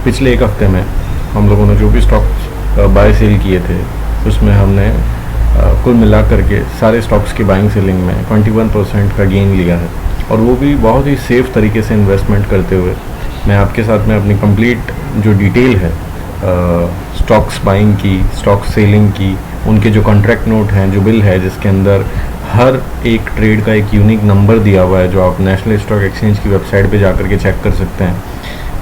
पिछले एक हफ्ते में हम लोगों ने जो भी स्टॉक्स बाय सेल किए थे उसमें हमने कुल मिला करके सारे स्टॉक्स की बाइंग सेलिंग में 21% का गेन लिया है, और वो भी बहुत ही सेफ़ तरीके से इन्वेस्टमेंट करते हुए। मैं आपके साथ में अपनी कंप्लीट जो डिटेल है स्टॉक्स बाइंग की, स्टॉक सेलिंग की, उनके जो कॉन्ट्रैक्ट नोट हैं, जो बिल है जिसके अंदर हर एक ट्रेड का एक यूनिक नंबर दिया हुआ है जो आप नेशनल स्टॉक एक्सचेंज की वेबसाइट पे जा कर के चेक कर सकते हैं,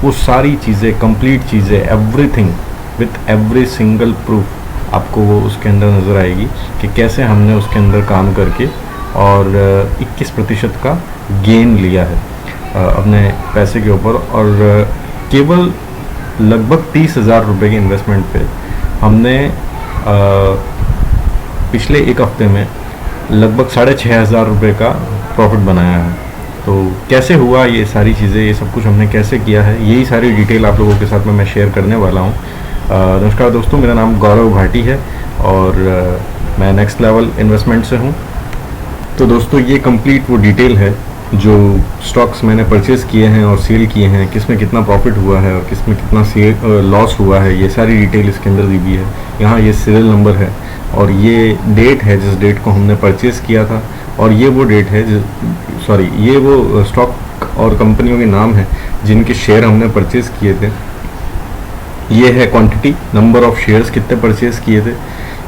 वो सारी चीज़ें, कंप्लीट चीज़ें, everything with every single proof आपको वो उसके अंदर नज़र आएगी कि कैसे हमने उसके अंदर काम करके और 21% का गेन लिया है अपने पैसे के ऊपर। और केवल लगभग 30,000 रुपये के इन्वेस्टमेंट पे हमने पिछले एक हफ्ते में लगभग 6,500 रुपये का प्रॉफिट बनाया है। तो कैसे हुआ ये सारी चीज़ें, ये सब कुछ हमने कैसे किया है, यही सारी डिटेल आप लोगों के साथ में मैं शेयर करने वाला हूँ। नमस्कार दोस्तों, मेरा नाम गौरव भाटी है और मैं नेक्स्ट लेवल इन्वेस्टमेंट से हूँ। तो दोस्तों ये कंप्लीट वो डिटेल है जो स्टॉक्स मैंने परचेज़ किए हैं और सेल किए हैं, किस में कितना प्रॉफिट हुआ है और किस में कितना लॉस हुआ है, ये सारी डिटेल इसके अंदर दी हुई है। यहाँ ये सीरियल नंबर है और ये डेट है जिस डेट को हमने परचेज़ किया था, और ये वो डेट है ये वो स्टॉक और कंपनियों के नाम हैं जिनके शेयर हमने परचेज़ किए थे। ये है क्वांटिटी, नंबर ऑफ शेयर्स कितने परचेज़ किए थे,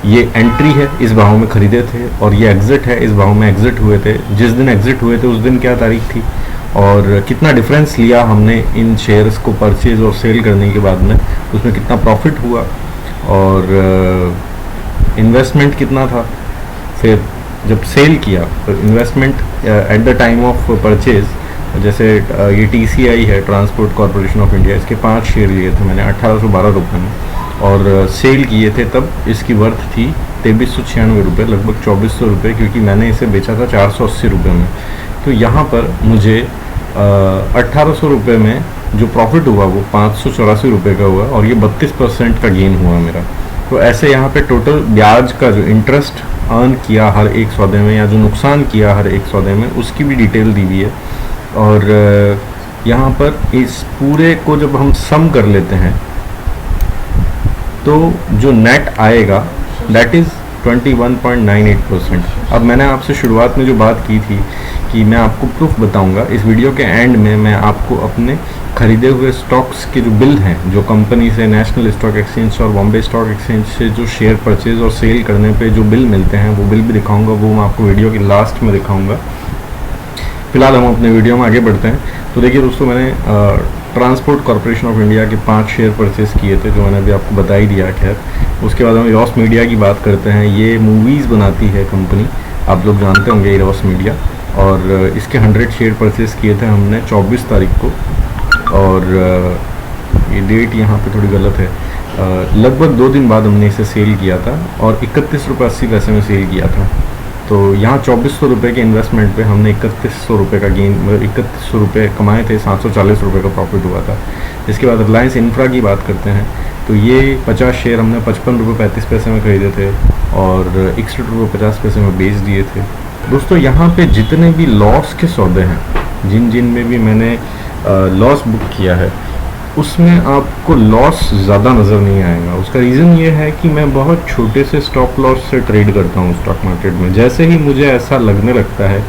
ये एंट्री है, इस भाव में ख़रीदे थे, और ये एग्ज़िट है, इस भाव में एग्ज़िट हुए थे। जिस दिन एग्ज़िट हुए थे उस दिन क्या तारीख थी और कितना डिफरेंस लिया हमने इन शेयर्स को परचेज़ और सेल करने के बाद में, उसमें कितना प्रॉफिट हुआ और इन्वेस्टमेंट कितना था। फिर जब सेल किया तो investment at the time of purchase, जैसे ये TCI है, ट्रांसपोर्ट कॉरपोरेशन ऑफ इंडिया, इसके 5 शेयर लिए थे मैंने 1812 रुपये में, और सेल किए थे तब इसकी वर्थ थी 2396 रुपये, लगभग 2400 रुपये, क्योंकि मैंने इसे बेचा था 480 रुपये में। तो यहाँ पर मुझे 1800 रुपये में जो प्रॉफिट हुआ वो 584 रुपये का हुआ, और ये 32% का गेन हुआ मेरा। तो ऐसे यहाँ पे टोटल ब्याज का जो इंटरेस्ट अर्न किया हर एक सौदे में, या जो नुकसान किया हर एक सौदे में, उसकी भी डिटेल दी हुई है। और यहाँ पर इस पूरे को जब हम सम कर लेते हैं तो जो नेट आएगा दैट इज़ 21.98%। अब मैंने आपसे शुरुआत में जो बात की थी कि मैं आपको प्रूफ बताऊंगा, इस वीडियो के एंड में मैं आपको अपने ख़रीदे हुए स्टॉक्स के जो बिल हैं, जो कंपनी से, नेशनल स्टॉक एक्सचेंज और बॉम्बे स्टॉक एक्सचेंज से जो शेयर परचेज और सेल करने पे जो बिल मिलते हैं, वो बिल भी दिखाऊंगा, वो मैं आपको वीडियो के लास्ट में दिखाऊंगा। फिलहाल हम अपने वीडियो में आगे बढ़ते हैं। तो देखिए दोस्तों, मैंने ट्रांसपोर्ट कॉरपोरेशन ऑफ इंडिया के 5 शेयर परचेज़ किए थे, जो मैंने अभी आपको बता ही दिया। खैर, उसके बाद हम रॉस मीडिया की बात करते हैं। ये मूवीज़ बनाती है कंपनी, आप लोग जानते होंगे ये रॉस मीडिया, और इसके 100 शेयर परचेज़ किए थे हमने 24 तारीख को, और ये डेट यहाँ पे थोड़ी गलत है। लगभग 2 दिन बाद हमने इसे सेल किया था और 31 रुपये 80 पैसे में सेल किया था। तो यहाँ 2400 रुपये के इन्वेस्टमेंट पे हमने 3100 रुपये का गेन, मतलब 3100 रुपये कमाए थे, 740 रुपये का प्रॉफिट हुआ था। इसके बाद रिलायंस इंफ्रा की बात करते हैं, तो ये 50 शेयर हमने 55 रुपये 35 पैसे में ख़रीदे थे और 61 रुपये 50 पैसे में बेच दिए थे। दोस्तों यहाँ पे जितने भी लॉस के सौदे हैं, जिन में भी मैंने लॉस बुक किया है, उसमें आपको लॉस ज़्यादा नज़र नहीं आएगा। उसका रीज़न ये है कि मैं बहुत छोटे से स्टॉप लॉस से ट्रेड करता हूँ स्टॉक मार्केट में। जैसे ही मुझे ऐसा लगने लगता है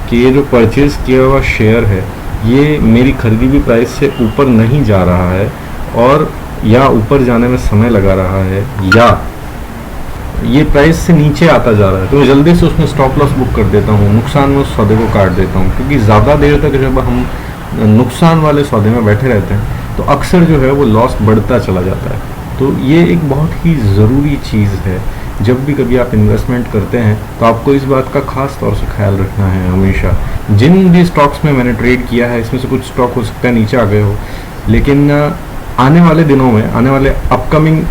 कि ये जो परचेज़ किया हुआ शेयर है ये मेरी खरीदी हुई प्राइस से ऊपर नहीं जा रहा है, और या ऊपर जाने में समय लगा रहा है, या ये प्राइस से नीचे आता जा रहा है, तो जल्दी से उसमें स्टॉप लॉस बुक कर देता हूँ, नुकसान में उस सौदे को काट देता हूँ। क्योंकि ज़्यादा देर तक जब हम नुकसान वाले सौदे में बैठे रहते हैं तो अक्सर जो है वो लॉस बढ़ता चला जाता है। तो ये एक बहुत ही ज़रूरी चीज़ है। जब भी कभी आप इन्वेस्टमेंट करते हैं तो आपको इस बात का ख़ास तौर से ख्याल रखना है हमेशा। जिन भी स्टॉक्स में मैंने ट्रेड किया है, इसमें से कुछ स्टॉक हो सकता है नीचे आ गए हो, लेकिन आने वाले दिनों में, आने वाले अपकमिंग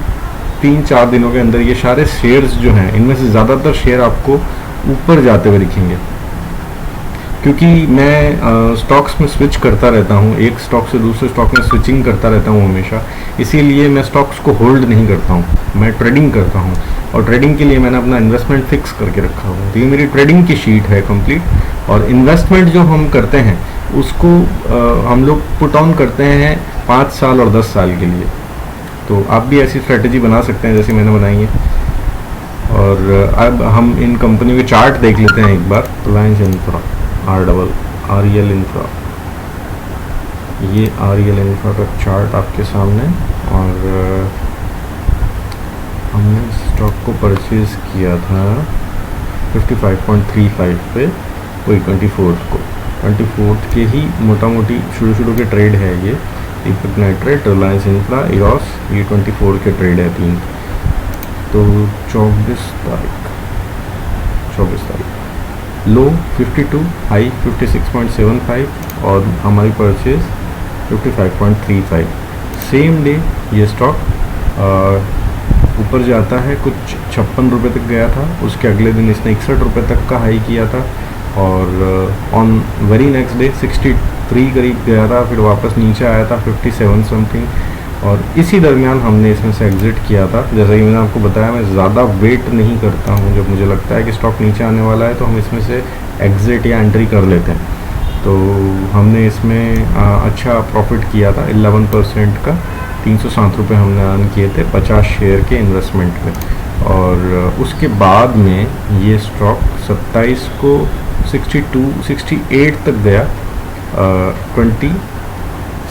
3-4 दिनों के अंदर ये सारे शेयर्स जो हैं, इनमें से ज़्यादातर शेयर आपको ऊपर जाते हुए दिखेंगे। क्योंकि मैं स्टॉक्स में स्विच करता रहता हूँ, एक स्टॉक से दूसरे स्टॉक में स्विचिंग करता रहता हूँ हमेशा, इसीलिए मैं स्टॉक्स को होल्ड नहीं करता हूँ, मैं ट्रेडिंग करता हूँ। और ट्रेडिंग के लिए मैंने अपना इन्वेस्टमेंट फिक्स करके रखा हुआ है। तो ये मेरी ट्रेडिंग की शीट है कंप्लीट। और इन्वेस्टमेंट जो हम करते हैं उसको हम लोग पुट ऑन करते हैं 5 साल और 10 साल के लिए। तो आप भी ऐसी स्ट्रेटेजी बना सकते हैं जैसे मैंने बनाई है। और अब हम इन कंपनी के चार्ट देख लेते हैं एक बार। रिलायंस इंफ्रा, REL इंफ्रा, ये REL इंफ्रा का चार्ट आपके सामने। और हमने स्टॉक को परचेज़ किया था 55.35 पे, वही 24th के ही मोटा मोटी शुरू के ट्रेड है ये। दीपक नाइट्रेट, रिलायंस इंफ्रा, इरोस, ये 24 के ट्रेड है 3। तो 24 तारीख लो 52, हाई 56.75 और हमारी परचेज 55.35। सेम डे ये स्टॉक ऊपर जाता है, कुछ 56 रुपये तक गया था। उसके अगले दिन इसने 61 रुपये तक का हाई किया था और ऑन वेरी नेक्स्ट डे 63 करीब गया था, फिर वापस नीचे आया था 57 समथिंग। और इसी दरमियान हमने इसमें से एग्ज़िट किया था। जैसा कि मैंने आपको बताया, मैं ज़्यादा वेट नहीं करता हूँ। जब मुझे लगता है कि स्टॉक नीचे आने वाला है तो हम इसमें से एग्ज़िट या एंट्री कर लेते हैं। तो हमने इसमें अच्छा प्रॉफिट किया था 11% का, 307 रुपये हमने अर्न किए थे 50 शेयर के इन्वेस्टमेंट पे। और उसके बाद में ये स्टॉक 27 को 68 तक गया,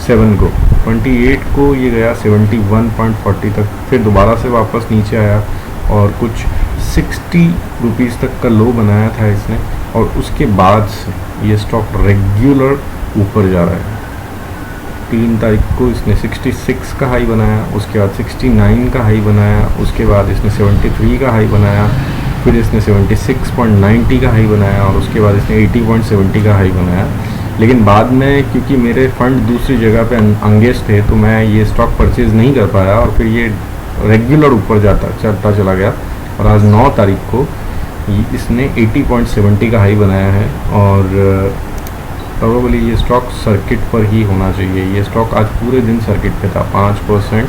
28 को ये गया 71.40 तक, फिर दोबारा से वापस नीचे आया और कुछ 60 रुपीज़ तक का लो बनाया था इसने। और उसके बाद से ये स्टॉक रेगुलर ऊपर जा रहा है। 3 तारीख को इसने 66 का हाई बनाया, उसके बाद 69 का हाई बनाया, उसके बाद इसने 73 का हाई बनाया, फिर इसने 76.90 का हाई बनाया और उसके बाद इसने 80.70 का हाई बनाया। लेकिन बाद में क्योंकि मेरे फंड दूसरी जगह पे अंगेज थे तो मैं ये स्टॉक परचेज़ नहीं कर पाया और फिर ये रेगुलर ऊपर चलता चला गया। और आज 9 तारीख को इसने 80.70 का हाई बनाया है और प्रोबेबली ये स्टॉक सर्किट पर ही होना चाहिए। ये स्टॉक आज पूरे दिन सर्किट पे था, 5%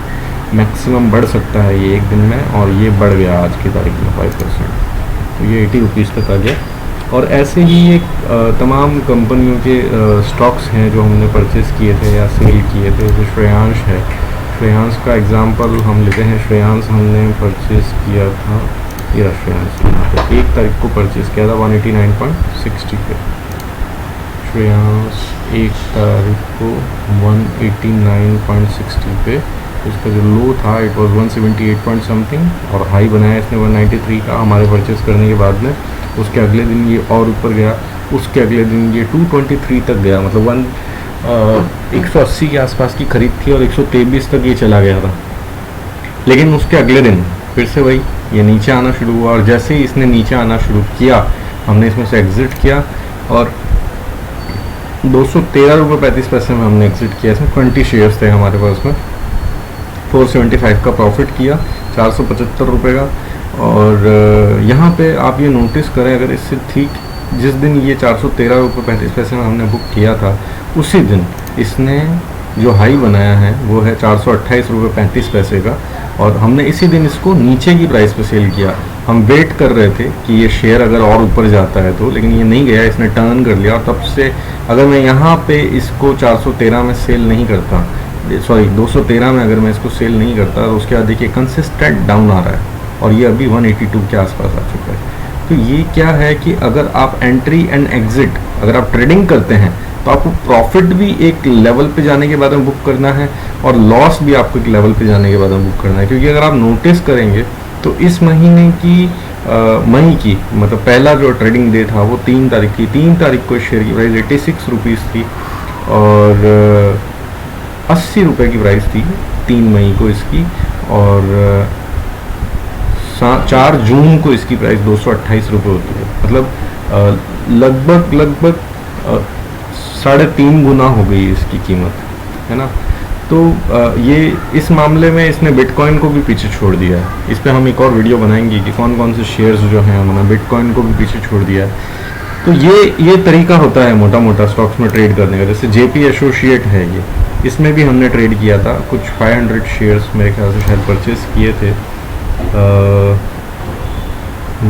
मैक्सिमम बढ़ सकता है ये एक दिन में, और ये बढ़ गया आज की तारीख में 5%। तो ये 80 रुपीज़ तक आ गया। और ऐसे ही एक तमाम कंपनियों के स्टॉक्स हैं जो हमने परचेज़ किए थे या सेल किए थे। जो श्रेयांश है, श्रेयांश का एग्ज़ाम्पल हम लेते हैं। श्रेयांश हमने परचेज़ किया था, ये श्रेयांश 1 तारीख को परचेज़ किया था 189.60 पे। श्रेयांश 1 तारीख को 189.60 पे, इसका जो लो था इट वाज 178 पॉइंट समथिंग और हाई बनाया इसने 193 का हमारे परचेज़ करने के बाद में। उसके अगले दिन ये और ऊपर गया, उसके अगले दिन ये 223 तक गया, मतलब 180 के आसपास की खरीद थी और 123 तक ये चला गया था। लेकिन उसके अगले दिन फिर से वही ये नीचे आना शुरू हुआ और जैसे ही इसने नीचे आना शुरू किया हमने इसमें से एग्ज़िट किया और 213 रुपये 35 पैसे में हमने एग्ज़िट किया। इसमें 20 शेयर्स थे हमारे पास में, 475 का प्रॉफिट किया, 475 रुपये का। और यहाँ पे आप ये नोटिस करें, अगर इससे ठीक जिस दिन ये 413 रुपये 35 पैसे में हमने बुक किया था उसी दिन इसने जो हाई बनाया है वो है 428 रुपये 35 पैसे का और हमने इसी दिन इसको नीचे की प्राइस पे सेल किया। हम वेट कर रहे थे कि ये शेयर अगर और ऊपर जाता है तो, लेकिन ये नहीं गया, इसने टर्न कर लिया। और तब से अगर मैं यहाँ पे इसको 413 में सेल नहीं करता, सॉरी 213 में अगर मैं इसको सेल नहीं करता तो उसके बाद देखिए कंसिस्टेंट डाउन आ रहा है और ये अभी 182 के आसपास आ चुका है। तो ये क्या है कि अगर आप एंट्री एंड एग्जिट अगर आप ट्रेडिंग करते हैं तो आपको प्रॉफिट भी एक लेवल पे जाने के बाद में बुक करना है और लॉस भी आपको एक लेवल पे जाने के बाद में बुक करना है। क्योंकि अगर आप नोटिस करेंगे तो इस महीने की मई की मतलब पहला जो ट्रेडिंग डे था वो 3 तारीख की, 3 तारीख को शेयर की प्राइस 86 रुपीज़ थी और 80 रुपये की प्राइस थी 3 मई को इसकी, और 4 जून को इसकी प्राइस 228 रुपये होती है। मतलब लगभग 3.5 गुना हो गई इसकी कीमत, है ना। तो ये इस मामले में इसने बिटकॉइन को भी पीछे छोड़ दिया है। इस पर हम एक और वीडियो बनाएंगे कि कौन कौन से शेयर्स जो हैं उन्होंने बिटकॉइन को भी पीछे छोड़ दिया है। तो ये तरीका होता है मोटा मोटा स्टॉक्स में ट्रेड करने का। जैसे जेपी एसोसिएट है, ये इसमें भी हमने ट्रेड किया था, कुछ 500 शेयर्स मेरे ख्याल से शायद परचेस किए थे।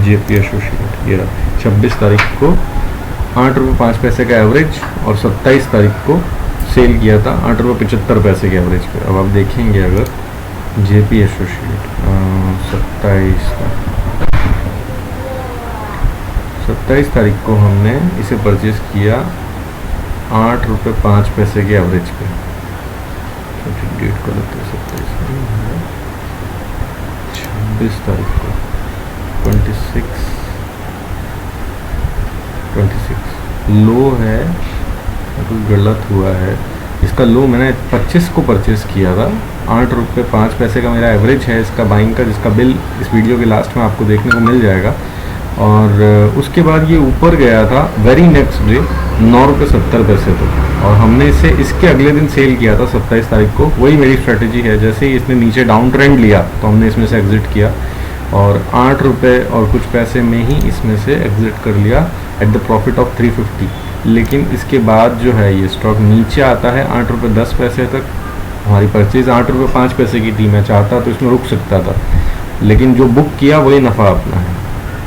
जेपी एसोसिएट ये 26 तारीख को ₹8.05 का एवरेज, और 27 तारीख को सेल किया था ₹8.75 के एवरेज पे। अब आप देखेंगे अगर जेपी एसोसिएट 27 तारीख को हमने इसे परचेज किया ₹8.05 के एवरेज पे। डेट को लगता है 26 तारीख को 26 लो है, कुछ गलत हुआ है। इसका लो मैंने 25 को परचेस किया था, ₹8.05 का मेरा एवरेज है इसका बाइंग का, जिसका बिल इस वीडियो के लास्ट में आपको देखने को मिल जाएगा। और उसके बाद ये ऊपर गया था वेरी नेक्स्ट डे ₹9.70 तक, और हमने इसे इसके अगले दिन सेल किया था 27 तारीख को। वही मेरी स्ट्रेटेजी है, जैसे ही इसने नीचे डाउन ट्रेंड लिया तो हमने इसमें से एग्जिट किया, और ₹8 और कुछ पैसे में ही इसमें से एग्जिट कर लिया एट द प्रॉफिट ऑफ 350। लेकिन इसके बाद जो है ये स्टॉक नीचे आता है ₹8.10 तक। हमारी परचेज ₹8.05 की थी, मैं चाहता तो इसमें रुक सकता था, लेकिन जो बुक किया वही नफ़ा अपना है,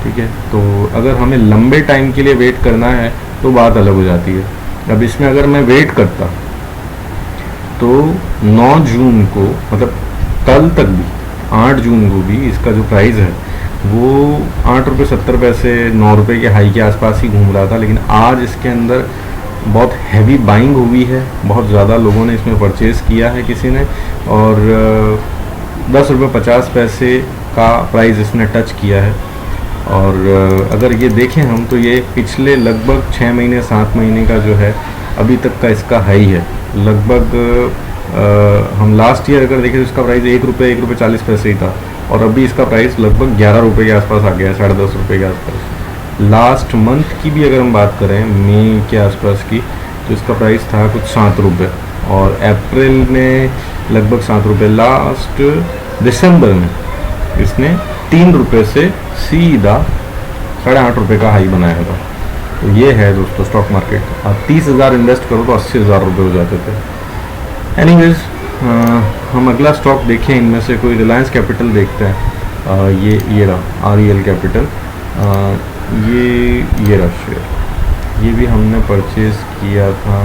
ठीक है। तो अगर हमें लंबे टाइम के लिए वेट करना है तो बात अलग हो जाती है। अब इसमें अगर मैं वेट करता तो 9 जून को, मतलब कल तक भी 8 जून को भी इसका जो प्राइस है वो ₹8.70 ₹9 के हाई के आसपास ही घूम रहा था। लेकिन आज इसके अंदर बहुत हैवी बाइंग हुई है, बहुत ज़्यादा लोगों ने इसमें परचेज़ किया है किसी ने, और ₹10.50 का प्राइस इसने टच किया है। और अगर ये देखें हम तो ये पिछले लगभग 6 महीने 7 महीने का जो है अभी तक का इसका हाई है। लगभग हम लास्ट ईयर अगर देखें तो इसका प्राइस ₹1.40 ही था, और अभी इसका प्राइस लगभग ₹11 के आसपास आ गया है, ₹10.5 के आसपास। लास्ट मंथ की भी अगर हम बात करें मई के आसपास की, तो इसका प्राइस था कुछ ₹7, और अप्रैल में लगभग ₹7। लास्ट दिसंबर में इसने ₹3 से सीधा ₹8.5 का हाई बनाया था। तो ये है दोस्तों स्टॉक मार्केट। आप 30,000 इन्वेस्ट करो तो ₹80,000 हो जाते थे। एनीवेज, हम अगला स्टॉक देखें, इनमें से कोई रिलायंस कैपिटल देखते हैं। ये रहा REL कैपिटल, ये रहा शेयर, ये भी हमने परचेज किया था।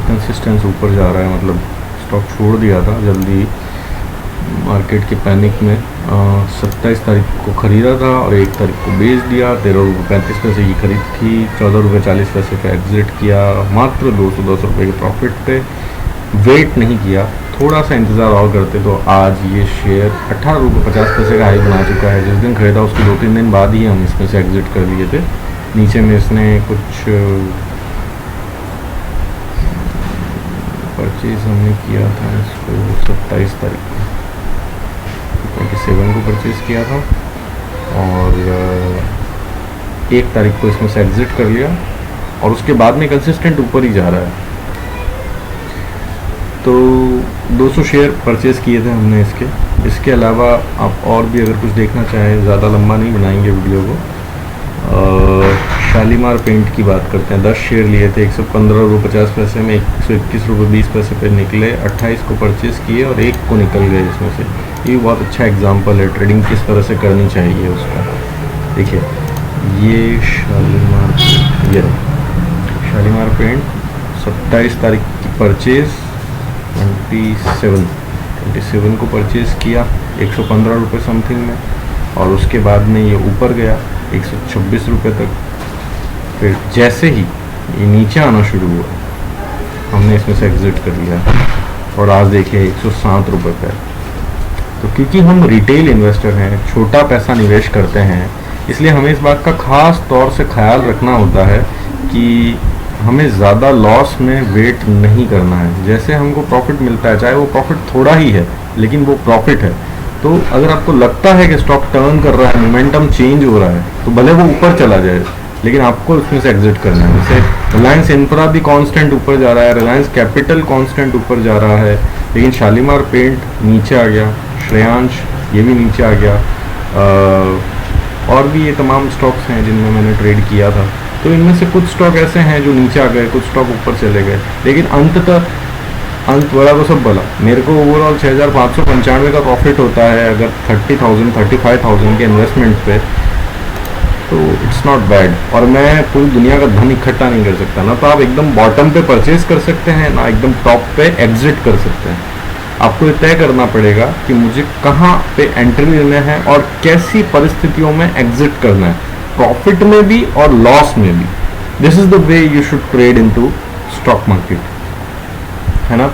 कंसिस्टेंस ऊपर जा रहा है, मतलब स्टॉक छोड़ दिया था जल्दी मार्केट के पैनिक में। 27 तारीख को ख़रीदा था और 1 तारीख को बेच दिया। ₹13.35 की खरीद थी, ₹14.40 का एग्जिट किया, मात्र ₹210 के प्रॉफिट पे। वेट नहीं किया, थोड़ा सा इंतज़ार और करते तो आज ये शेयर ₹18.50 का हाई बना चुका है। जिस दिन ख़रीदा उसके 2-3 दिन बाद ही हम इसमें से एग्जिट कर लिए थे। नीचे में इसने कुछ परचेज हमने किया था इसको 27 तारीख को, 27 को परचेज़ किया था, और 1 तारीख को इसमें से एग्जिट कर लिया, और उसके बाद में कंसिस्टेंट ऊपर ही जा रहा है। तो 200 शेयर परचेज़ किए थे हमने इसके अलावा आप और भी अगर कुछ देखना चाहें, ज़्यादा लंबा नहीं बनाएंगे वीडियो को। शालीमार पेंट की बात करते हैं। 10 शेयर लिए थे, ₹115.50 में, ₹121.20 पे निकले। 28 को परचेज़ किए और 1 को निकल गए इसमें से। ये बहुत अच्छा एग्जांपल है ट्रेडिंग किस तरह से करनी चाहिए उसका। देखिए ये शालीमार पेंट 27 तारीख की परचेज़, 27 को परचेज़ किया ₹115 समथिंग में, और उसके बाद में ये ऊपर गया ₹126 तक। फिर जैसे ही ये नीचे आना शुरू हुआ हमने इसमें से एग्जिट कर लिया, और आज देखिए ₹107 पे। तो क्योंकि हम रिटेल इन्वेस्टर हैं, छोटा पैसा निवेश करते हैं, इसलिए हमें इस बात का ख़ास तौर से ख्याल रखना होता है कि हमें ज़्यादा लॉस में वेट नहीं करना है। जैसे हमको प्रॉफिट मिलता है, चाहे वो प्रॉफिट थोड़ा ही है लेकिन वो प्रॉफिट है, तो अगर आपको लगता है कि स्टॉक टर्न कर रहा है, मोमेंटम चेंज हो रहा है, तो भले वो ऊपर चला जाए लेकिन आपको उसमें से एग्जिट करना है। जैसे रिलायंस इंफ्रा भी कांस्टेंट ऊपर जा रहा है, रिलायंस कैपिटल कांस्टेंट ऊपर जा रहा है, लेकिन शालीमार पेंट नीचे आ गया, श्रेयांश ये भी नीचे आ गया, और भी ये तमाम स्टॉक्स हैं जिनमें मैंने ट्रेड किया था। तो इनमें से कुछ स्टॉक ऐसे हैं जो नीचे आ गए, कुछ स्टॉक ऊपर चले गए, लेकिन अंत बड़ा तो सब भला। मेरे को ओवरऑल 6,595 का प्रॉफिट होता है अगर 30,000 35,000 के इन्वेस्टमेंट पे। तो इट्स नॉट बैड। और मैं पूरी दुनिया का धन इकट्ठा नहीं कर सकता ना, तो आप एकदम बॉटम पे परचेज कर सकते हैं ना एकदम टॉप पे एग्जिट कर सकते हैं। आपको ये तय करना पड़ेगा कि मुझे कहाँ पे एंट्री लेना है और कैसी परिस्थितियों में एग्जिट करना है, प्रॉफिट में भी और लॉस में भी। This is the way you should trade into stock market, है ना।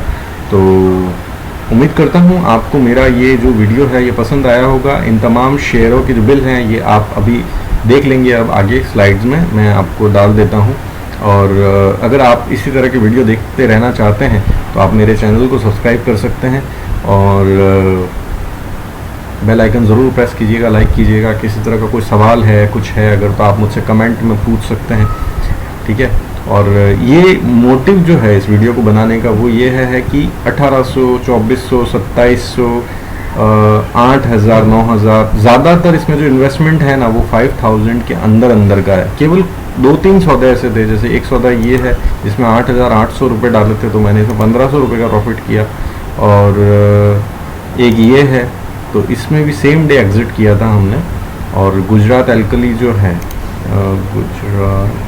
तो उम्मीद करता हूँ आपको मेरा ये जो वीडियो है ये पसंद आया होगा। इन तमाम शेयरों के जो बिल हैं ये आप अभी देख लेंगे, अब आगे स्लाइड्स में मैं आपको डाल देता हूँ। और अगर आप इसी तरह के वीडियो देखते रहना चाहते हैं तो आप मेरे चैनल को सब्सक्राइब कर सकते हैं और बेल आइकन ज़रूर प्रेस कीजिएगा, लाइक कीजिएगा। किसी तरह का कोई सवाल है, कुछ है अगर, तो आप मुझसे कमेंट में पूछ सकते हैं, ठीक है। और ये मोटिव जो है इस वीडियो को बनाने का वो ये है कि 1800, 2400, 2700, 8000, 9000, ज़्यादातर इसमें जो इन्वेस्टमेंट है ना वो 5000 के अंदर अंदर का है। केवल 2-3 सौदे ऐसे थे, जैसे एक सौदा ये है जिसमें 8800 रुपये डाले थे तो मैंने इसमें 1500 रुपये का प्रॉफिट किया। और एक ये है तो इसमें भी सेम डे एग्जिट किया था हमने। और गुजरात एल्कली जो है, गुजरात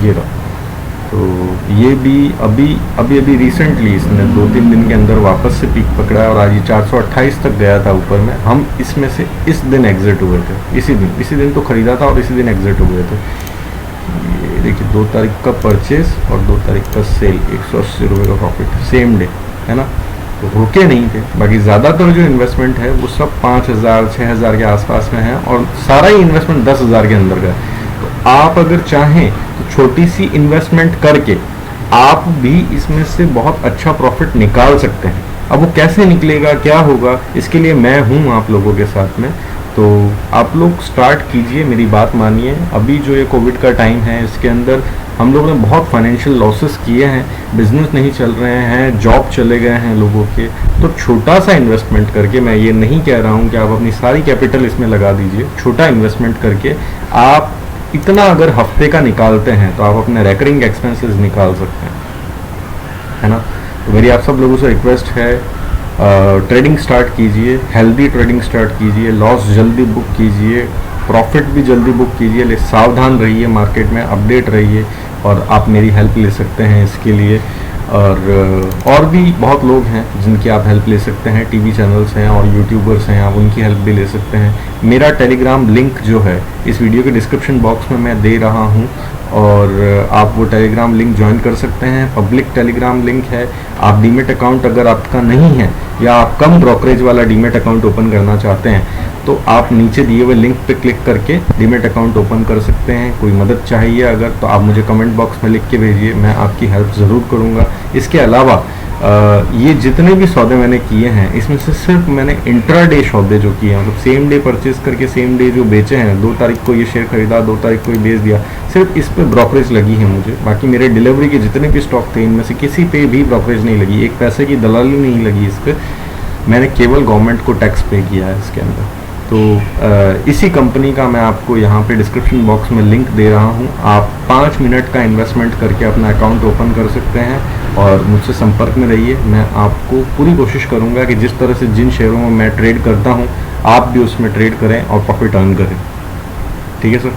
ये रहा, तो ये भी अभी रिसेंटली इसने 2-3 दिन के अंदर वापस से पीक पकड़ा है और आज ये 428 तक गया था ऊपर में। हम इसमें से इस दिन एग्जिट हुए थे, इसी दिन तो ख़रीदा था और इसी दिन एग्जिट हुए थे। ये देखिए 2 तारीख का परचेज और 2 तारीख का सेल, 180 रुपये का प्रॉफिट सेम डे, है ना। तो रुके नहीं थे। बाकी ज़्यादातर जो इन्वेस्टमेंट है वो सब 5000, 6000 के आसपास में है और सारा ही इन्वेस्टमेंट 10,000 के अंदर का है। तो आप अगर चाहें तो छोटी सी इन्वेस्टमेंट करके आप भी इसमें से बहुत अच्छा प्रॉफिट निकाल सकते हैं। अब वो कैसे निकलेगा, क्या होगा, इसके लिए मैं हूँ आप लोगों के साथ में। तो आप लोग स्टार्ट कीजिए, मेरी बात मानिए। अभी जो ये कोविड का टाइम है इसके अंदर हम लोगों ने बहुत फाइनेंशियल लॉसेस किए हैं, बिजनेस नहीं चल रहे हैं, जॉब चले गए हैं लोगों के। तो छोटा सा इन्वेस्टमेंट करके, मैं ये नहीं कह रहा हूँ कि आप अपनी सारी कैपिटल इसमें लगा दीजिए, छोटा इन्वेस्टमेंट करके आप इतना अगर हफ्ते का निकालते हैं तो आप अपने रेकरिंग एक्सपेंसेस निकाल सकते हैं, है ना। तो मेरी आप सब लोगों से रिक्वेस्ट है, ट्रेडिंग स्टार्ट कीजिए, हेल्दी ट्रेडिंग स्टार्ट कीजिए, लॉस जल्दी बुक कीजिए, प्रॉफिट भी जल्दी बुक कीजिए, ले सावधान रहिए, मार्केट में अपडेट रहिए और आप मेरी हेल्प ले सकते हैं इसके लिए। और भी बहुत लोग हैं जिनकी आप हेल्प ले सकते हैं, टीवी चैनल्स हैं और यूट्यूबर्स हैं, आप उनकी हेल्प भी ले सकते हैं। मेरा टेलीग्राम लिंक जो है इस वीडियो के डिस्क्रिप्शन बॉक्स में मैं दे रहा हूं और आप वो टेलीग्राम लिंक ज्वाइन कर सकते हैं। पब्लिक टेलीग्राम लिंक है। आप डीमेट अकाउंट अगर आपका नहीं है या आप कम ब्रोकरेज वाला डीमेट अकाउंट ओपन करना चाहते हैं तो आप नीचे दिए हुए लिंक पे क्लिक करके डीमेट अकाउंट ओपन कर सकते हैं। कोई मदद चाहिए अगर तो आप मुझे कमेंट बॉक्स में लिख के भेजिए, मैं आपकी हेल्प ज़रूर करूँगा। इसके अलावा ये जितने भी सौदे मैंने किए हैं इसमें से सिर्फ मैंने इंट्राडे सौदे जो किए हैं, मतलब सेम डे परचेज करके सेम डे जो बेचे हैं, 2 तारीख को ये शेयर खरीदा, 2 तारीख को ये बेच दिया, सिर्फ इस पे ब्रोकरेज लगी है मुझे। बाकी मेरे डिलीवरी के जितने भी स्टॉक थे इनमें से किसी पे भी ब्रोकरेज नहीं लगी, 1 पैसे की दलाली नहीं लगी इस पर। मैंने केवल गवर्नमेंट को टैक्स पे किया है इसके अंदर। तो इसी कंपनी का मैं आपको यहाँ पे डिस्क्रिप्शन बॉक्स में लिंक दे रहा हूँ। आप 5 मिनट का इन्वेस्टमेंट करके अपना अकाउंट ओपन कर सकते हैं और मुझसे संपर्क में रहिए। मैं आपको पूरी कोशिश करूँगा कि जिस तरह से जिन शेयरों में मैं ट्रेड करता हूँ आप भी उसमें ट्रेड करें और प्रॉफिट अर्न करें, ठीक है सर।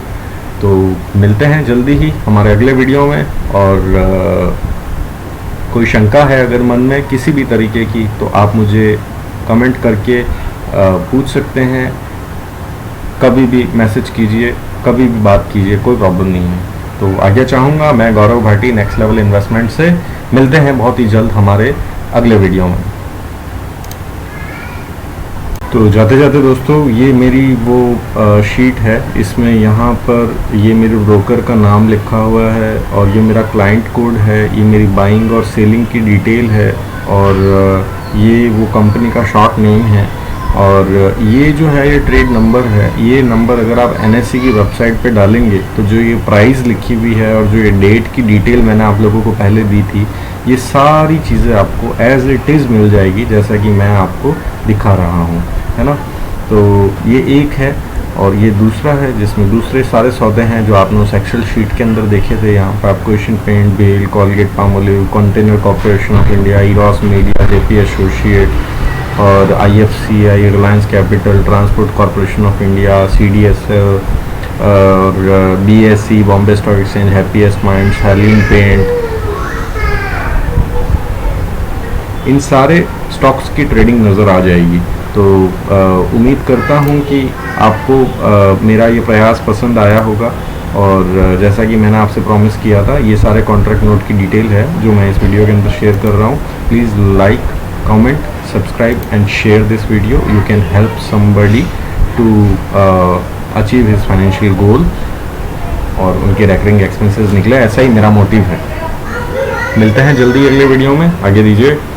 तो मिलते हैं जल्दी ही हमारे अगले वीडियो में। और कोई शंका है अगर मन में किसी भी तरीके की तो आप मुझे कमेंट करके पूछ सकते हैं, कभी भी मैसेज कीजिए, कभी भी बात कीजिए, कोई प्रॉब्लम नहीं है। तो आगे चाहूँगा मैं गौरव भाटी नेक्स्ट लेवल इन्वेस्टमेंट से। मिलते हैं बहुत ही जल्द हमारे अगले वीडियो में। तो जाते जाते दोस्तों ये मेरी वो शीट है, इसमें यहाँ पर ये मेरे ब्रोकर का नाम लिखा हुआ है और ये मेरा क्लाइंट कोड है, ये मेरी बाइंग और सेलिंग की डिटेल है और ये वो कंपनी का शॉर्ट नेम है और ये जो है ये ट्रेड नंबर है। ये नंबर अगर आप NSE की वेबसाइट पे डालेंगे तो जो ये प्राइस लिखी हुई है और जो ये डेट की डिटेल मैंने आप लोगों को पहले दी थी, ये सारी चीज़ें आपको एज इट इज़ मिल जाएगी जैसा कि मैं आपको दिखा रहा हूँ, है ना। तो ये एक है और ये दूसरा है जिसमें दूसरे सारे सौदे हैं जो आपने उस एक्सेल शीट के अंदर देखे थे। यहाँ पर आपको Asian paint, Bel, Colgate Palmolive, container corporation of India, Eros media, JP associate और IFCI, Reliance capital, transport corporation of India, CDSL, और BSE Bombay stock exchange, happiest minds, हर्लिन पेंट, इन सारे स्टॉक्स की ट्रेडिंग नज़र आ जाएगी। तो उम्मीद करता हूँ कि आपको मेरा ये प्रयास पसंद आया होगा। और जैसा कि मैंने आपसे प्रॉमिस किया था, ये सारे कॉन्ट्रैक्ट नोट की डिटेल है जो मैं इस वीडियो के अंदर शेयर कर रहा हूँ। Please like, comment, subscribe and share this video. You can help somebody to achieve his financial goal और उनके रेकरिंग एक्सपेंसेस निकले, ऐसा ही मेरा मोटिव है। मिलते हैं जल्दी अगले वीडियो में, आगे दीजिए।